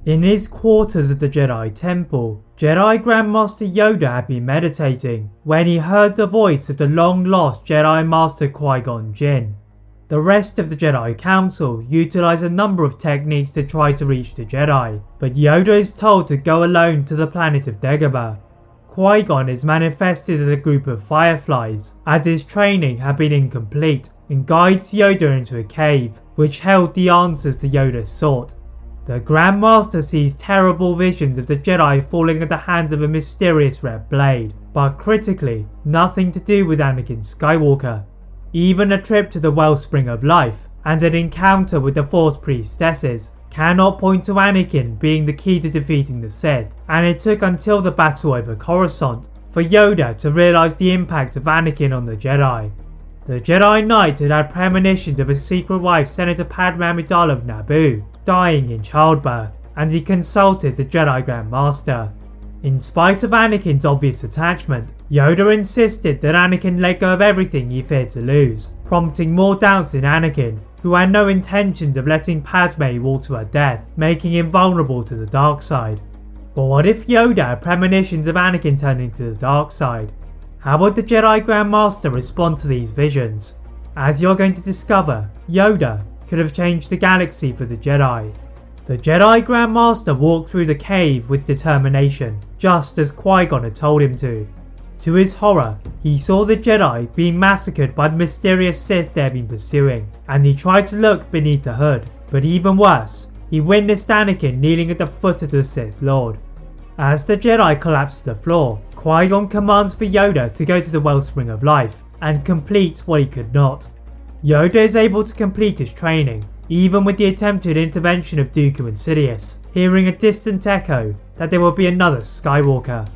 In his quarters at the Jedi Temple, Jedi Grandmaster Yoda had been meditating when he heard the voice of the long-lost Jedi Master Qui-Gon Jinn. The rest of the Jedi Council utilise a number of techniques to try to reach the Jedi, but Yoda is told to go alone to the planet of Dagobah. Qui-Gon is manifested as a group of fireflies, as his training had been incomplete, and guides Yoda into a cave, which held the answers that Yoda sought. The Grandmaster sees terrible visions of the Jedi falling at the hands of a mysterious red blade, but critically, nothing to do with Anakin Skywalker. Even a trip to the wellspring of life, and an encounter with the Force priestesses, cannot point to Anakin being the key to defeating the Sith, and it took until the battle over Coruscant for Yoda to realise the impact of Anakin on the Jedi. The Jedi Knight had had premonitions of his secret wife Senator Padme Amidala of Naboo dying in childbirth, and he consulted the Jedi Grandmaster. In spite of Anakin's obvious attachment, Yoda insisted that Anakin let go of everything he feared to lose, prompting more doubts in Anakin, who had no intentions of letting Padme walk to her death, making him vulnerable to the dark side. But what if Yoda had premonitions of Anakin turning to the dark side? How would the Jedi Grandmaster respond to these visions? As you're going to discover, Yoda could have changed the galaxy for the Jedi. The Jedi Grandmaster walked through the cave with determination, just as Qui-Gon had told him to. To his horror, he saw the Jedi being massacred by the mysterious Sith they had been pursuing, and he tried to look beneath the hood, but even worse, he witnessed Anakin kneeling at the foot of the Sith Lord. As the Jedi collapsed to the floor, Qui-Gon commands for Yoda to go to the wellspring of life, and complete what he could not. Yoda is able to complete his training, even with the attempted intervention of Dooku and Sidious, hearing a distant echo that there will be another Skywalker.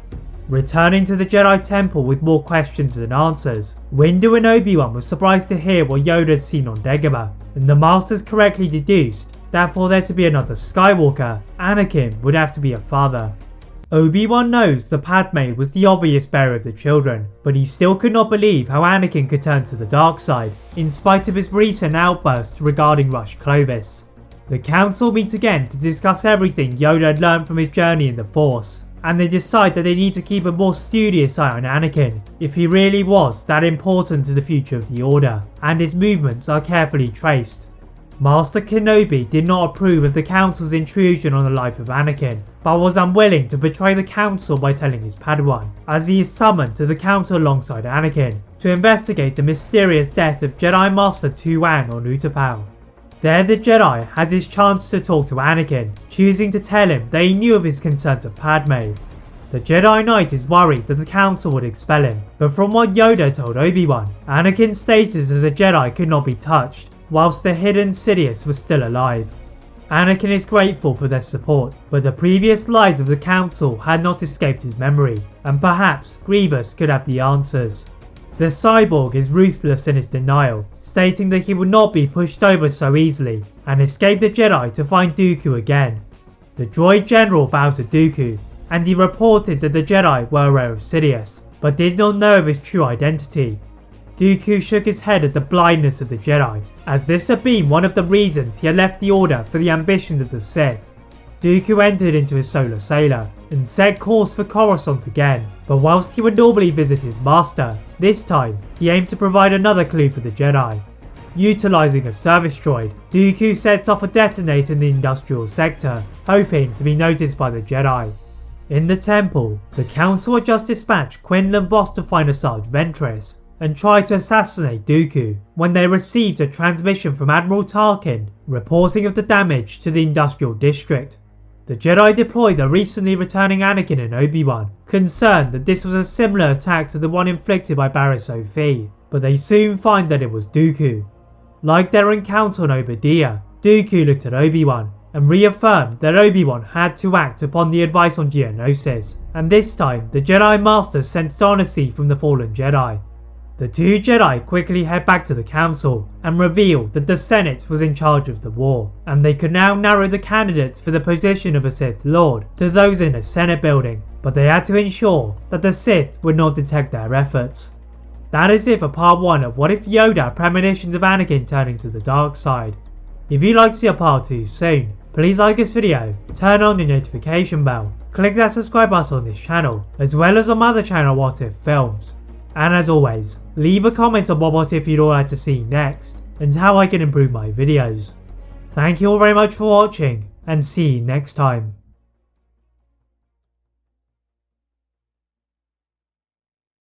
Returning to the Jedi Temple with more questions than answers, Windu and Obi-Wan were surprised to hear what Yoda had seen on Dagobah, and the Masters correctly deduced that for there to be another Skywalker, Anakin would have to be a father. Obi-Wan knows that Padme was the obvious bearer of the children, but he still could not believe how Anakin could turn to the dark side, in spite of his recent outbursts regarding Rush Clovis. The council meet again to discuss everything Yoda had learned from his journey in the Force, and they decide that they need to keep a more studious eye on Anakin, if he really was that important to the future of the Order, and his movements are carefully traced. Master Kenobi did not approve of the Council's intrusion on the life of Anakin, but was unwilling to betray the Council by telling his Padawan, as he is summoned to the Council alongside Anakin, to investigate the mysterious death of Jedi Master Tuan on Utapau. There the Jedi has his chance to talk to Anakin, choosing to tell him that he knew of his concerns of Padme. The Jedi Knight is worried that the Council would expel him, but from what Yoda told Obi-Wan, Anakin's status as a Jedi could not be touched, whilst the hidden Sidious was still alive. Anakin is grateful for their support, but the previous lies of the Council had not escaped his memory, and perhaps Grievous could have the answers. The cyborg is ruthless in his denial, stating that he would not be pushed over so easily, and escaped the Jedi to find Dooku again. The droid general bowed to Dooku, and he reported that the Jedi were aware of Sidious, but did not know of his true identity. Dooku shook his head at the blindness of the Jedi, as this had been one of the reasons he had left the Order for the ambitions of the Sith. Dooku entered into his solar sailor and set course for Coruscant again, but whilst he would normally visit his master, this time he aimed to provide another clue for the Jedi. Utilising a service droid, Dooku sets off a detonator in the industrial sector, hoping to be noticed by the Jedi. In the temple, the Council had just dispatched Quinlan Vos to find Asajj Ventress and tried to assassinate Dooku when they received a transmission from Admiral Tarkin reporting of the damage to the industrial district. The Jedi deployed the recently returning Anakin and Obi-Wan, concerned that this was a similar attack to the one inflicted by Barriss Offee, but they soon find that it was Dooku. Like their encounter on Obadiah, Dooku looked at Obi-Wan and reaffirmed that Obi-Wan had to act upon the advice on Geonosis, and this time the Jedi Master sensed honesty from the fallen Jedi. The two Jedi quickly head back to the Council and reveal that the Senate was in charge of the war, and they could now narrow the candidates for the position of a Sith Lord to those in a Senate building, but they had to ensure that the Sith would not detect their efforts. That is it for part 1 of What If Yoda Premonitions of Anakin Turning to the Dark Side. If you'd like to see a part 2 soon, please like this video, turn on the notification bell, click that subscribe button on this channel, as well as on my other channel What If Films. And as always, leave a comment on what if you'd all like to see next, and how I can improve my videos. Thank you all very much for watching, and see you next time.